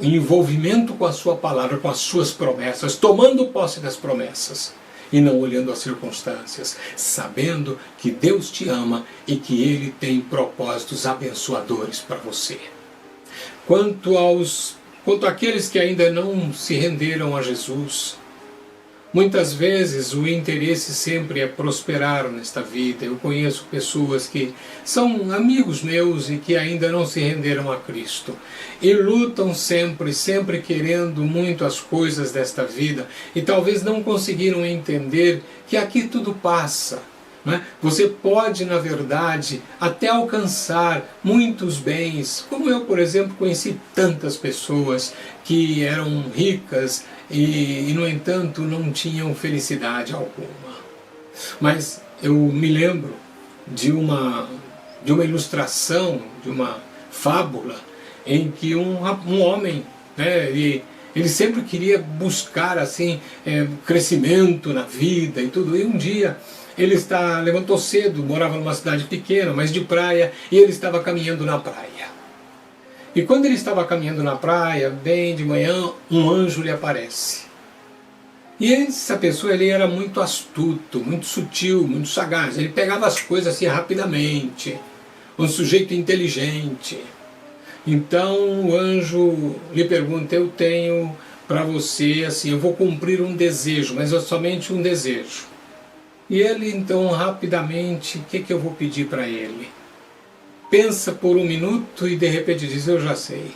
envolvimento com a sua palavra, com as suas promessas, tomando posse das promessas. E não olhando as circunstâncias, sabendo que Deus te ama e que Ele tem propósitos abençoadores para você. Quanto àqueles que ainda não se renderam a Jesus, muitas vezes o interesse sempre é prosperar nesta vida. Eu conheço pessoas que são amigos meus e que ainda não se renderam a Cristo. E lutam sempre querendo muito as coisas desta vida. E talvez não conseguiram entender que aqui tudo passa. Né? Você pode, na verdade, até alcançar muitos bens. Como eu, por exemplo, conheci tantas pessoas que eram ricas e no entanto, não tinham felicidade alguma. Mas eu me lembro de uma ilustração, de uma fábula, em que um homem, né, ele sempre queria buscar assim, crescimento na vida e tudo. E um dia ele levantou cedo, morava numa cidade pequena, mas de praia, e ele estava caminhando na praia. E quando ele estava caminhando na praia, bem de manhã, um anjo lhe aparece. E essa pessoa, ele era muito astuto, muito sutil, muito sagaz. Ele pegava as coisas assim rapidamente. Um sujeito inteligente. Então o anjo lhe pergunta, eu tenho para você, assim, eu vou cumprir um desejo, mas é somente um desejo. E ele então rapidamente, o que eu vou pedir para ele? Pensa por um minuto e de repente diz, eu já sei.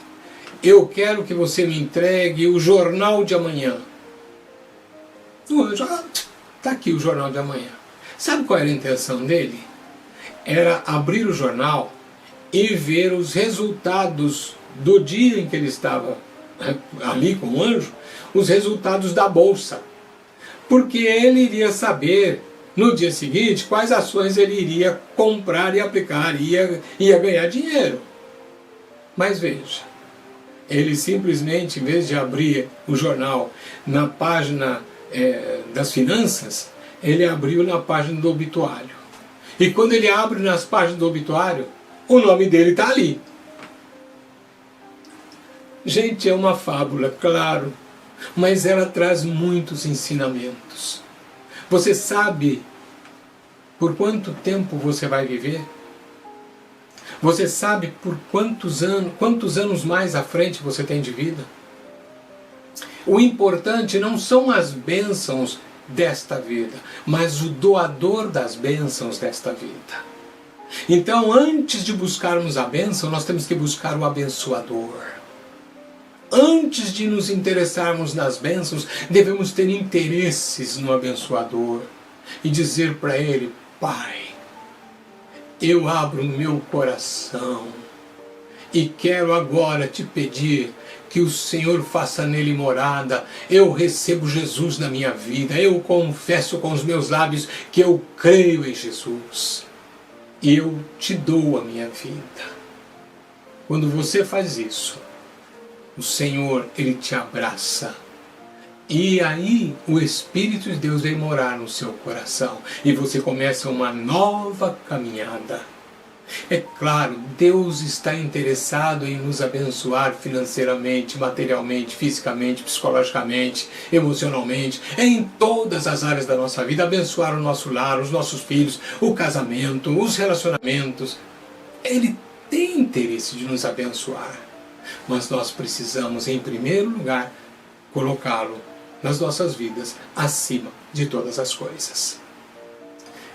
Eu quero que você me entregue o jornal de amanhã. O anjo, está aqui o jornal de amanhã. Sabe qual era a intenção dele? Era abrir o jornal e ver os resultados do dia em que ele estava ali com o anjo, os resultados da bolsa. Porque ele iria saber no dia seguinte quais ações ele iria comprar e aplicar, ia ganhar dinheiro. Mas veja, Ele simplesmente, em vez de abrir o jornal na página das finanças, ele abriu na página do obituário. E quando ele abre nas páginas do obituário, o nome dele está ali. Gente, é uma fábula, claro, mas ela traz muitos ensinamentos. Você sabe por quanto tempo você vai viver? Você sabe por quantos anos mais à frente você tem de vida? O importante não são as bênçãos desta vida, mas o doador das bênçãos desta vida. Então, antes de buscarmos a bênção, nós temos que buscar o abençoador. Antes de nos interessarmos nas bênçãos, devemos ter interesses no abençoador e dizer para ele: Pai, eu abro meu coração e quero agora te pedir que o Senhor faça nele morada. Eu recebo Jesus na minha vida, eu confesso com os meus lábios que eu creio em Jesus e eu te dou a minha vida. Quando você faz isso, o Senhor, Ele te abraça. E aí o Espírito de Deus vem morar no seu coração. E você começa uma nova caminhada. É claro, Deus está interessado em nos abençoar financeiramente, materialmente, fisicamente, psicologicamente, emocionalmente, em todas as áreas da nossa vida. Abençoar o nosso lar, os nossos filhos, o casamento, os relacionamentos. Ele tem interesse de nos abençoar. Mas nós precisamos, em primeiro lugar, colocá-lo nas nossas vidas acima de todas as coisas.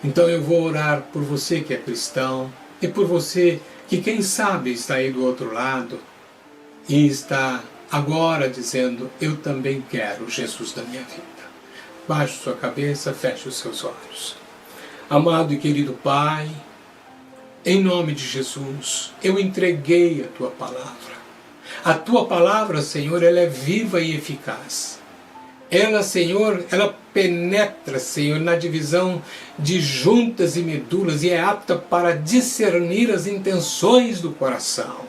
Então eu vou orar por você que é cristão e por você que, quem sabe, está aí do outro lado e está agora dizendo: eu também quero Jesus na minha vida. Baixe sua cabeça, feche os seus olhos. Amado e querido Pai, em nome de Jesus, eu entreguei a Tua palavra. A Tua palavra, Senhor, ela é viva e eficaz. Ela, Senhor, ela penetra, Senhor, na divisão de juntas e medulas e é apta para discernir as intenções do coração.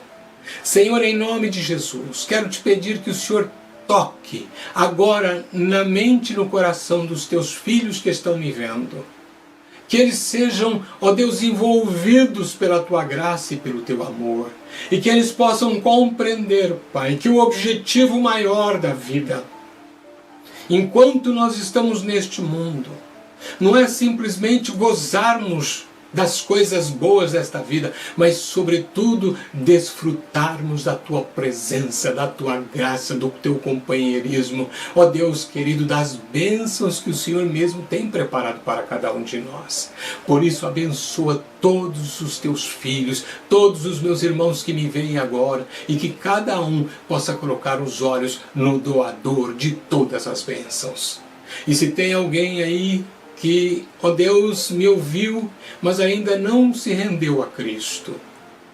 Senhor, em nome de Jesus, quero te pedir que o Senhor toque agora na mente e no coração dos Teus filhos que estão me vendo. Que eles sejam, ó Deus, envolvidos pela Tua graça e pelo Teu amor. E que eles possam compreender, Pai, que o objetivo maior da vida, enquanto nós estamos neste mundo, não é simplesmente gozarmos das coisas boas desta vida, mas sobretudo desfrutarmos da Tua presença, da Tua graça, do Teu companheirismo, ó Deus querido, das bênçãos que o Senhor mesmo tem preparado para cada um de nós. Por isso abençoa todos os Teus filhos, todos os meus irmãos que me veem agora, e que cada um possa colocar os olhos no doador de todas as bênçãos. E se tem alguém aí que, ó Deus, me ouviu, mas ainda não se rendeu a Cristo,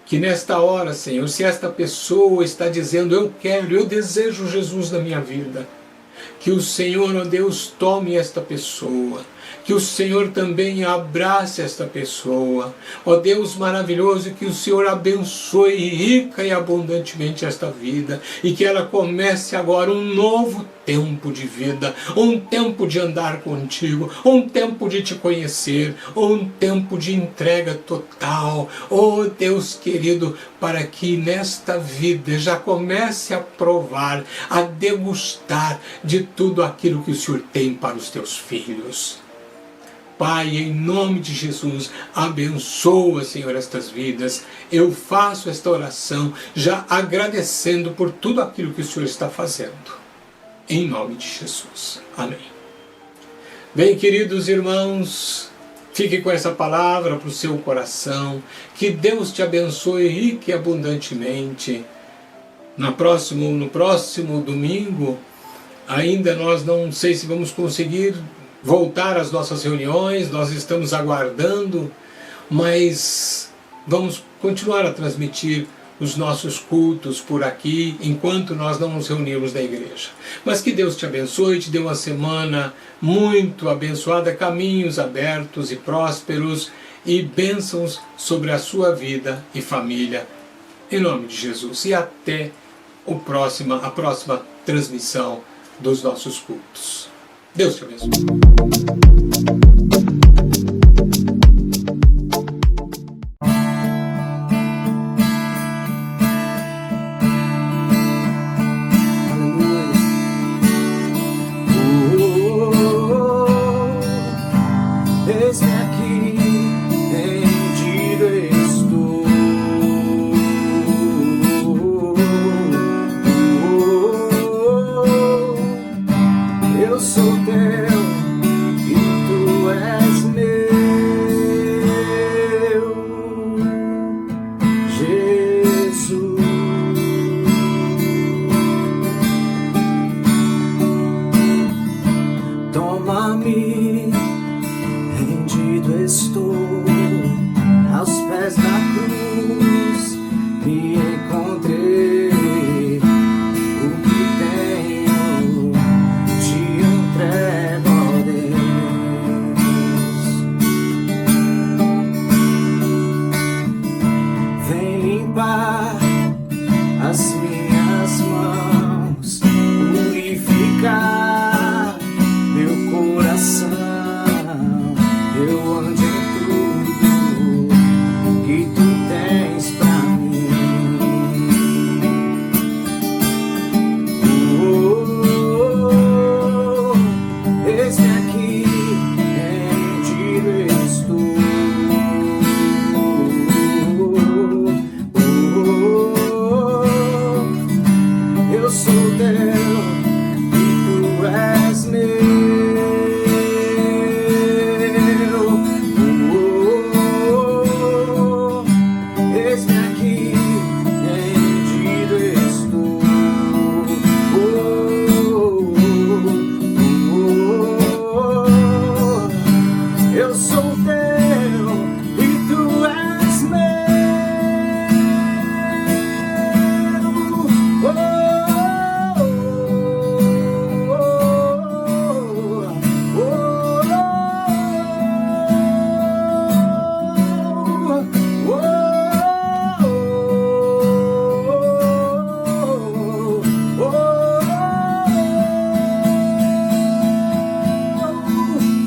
que nesta hora, Senhor, se esta pessoa está dizendo: eu quero, eu desejo Jesus na minha vida, que o Senhor, ó Deus, tome esta pessoa, que o Senhor também abrace esta pessoa, ó Deus maravilhoso, que o Senhor abençoe rica e abundantemente esta vida, e que ela comece agora um novo tempo de vida, um tempo de andar contigo, um tempo de te conhecer, um tempo de entrega total, ó Deus querido, para que nesta vida já comece a provar, a degustar de tudo aquilo que o Senhor tem para os teus filhos. Pai, em nome de Jesus, abençoa, Senhor, estas vidas. Eu faço esta oração já agradecendo por tudo aquilo que o Senhor está fazendo. Em nome de Jesus. Amém. Bem, queridos irmãos, fique com essa palavra para o seu coração. Que Deus te abençoe rica e abundantemente. No próximo domingo, ainda nós não sei se vamos conseguir voltar às nossas reuniões, nós estamos aguardando, mas vamos continuar a transmitir os nossos cultos por aqui, enquanto nós não nos reunirmos na igreja. Mas que Deus te abençoe, te dê uma semana muito abençoada, caminhos abertos e prósperos, e bênçãos sobre a sua vida e família, em nome de Jesus. E até a próxima transmissão dos nossos cultos. Deus te abençoe.
Eis-me aqui, rendido estou. Eu sou teu e tu és meu, Jesus. Toma-me, rendido estou aos pés da cruz, me encontrei, o que tenho te entrego, ó Deus. Vem limpar as minhas mãos, purificar meu coração. Eu ando em tudo que tu tens pra mim. Eis-me aqui, rendido estou. Eu sou teu e tu és meu. Eu sou teu e tu és meu.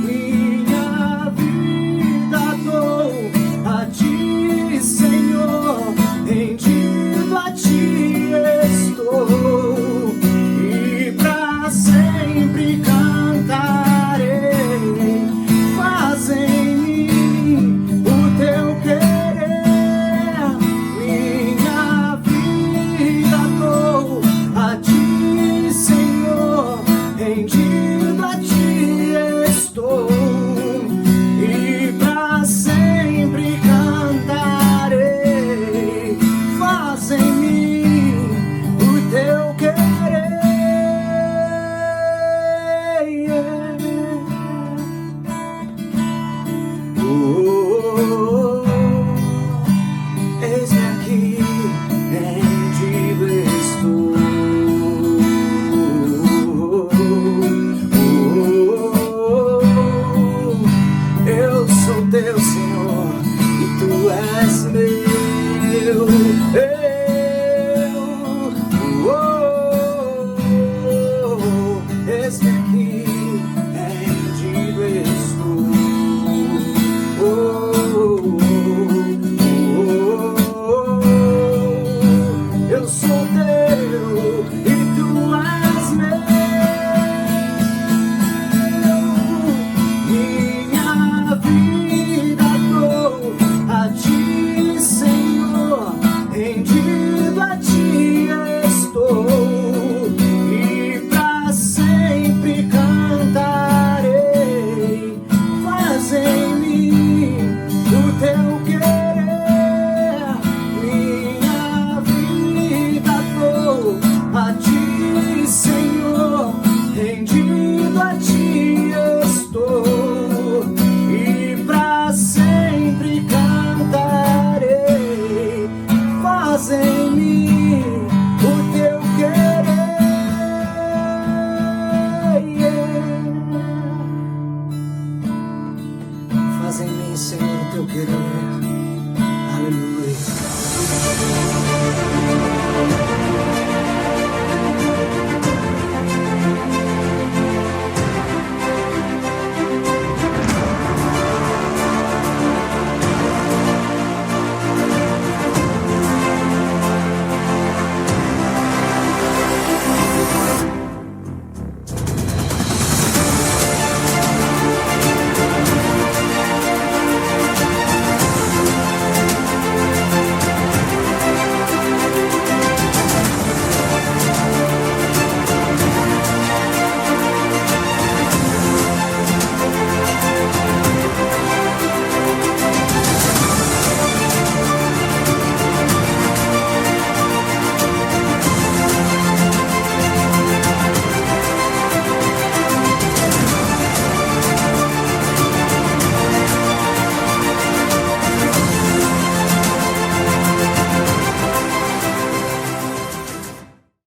Minha vida dou a ti, Senhor, rendido a ti estou, e pra sempre cantar.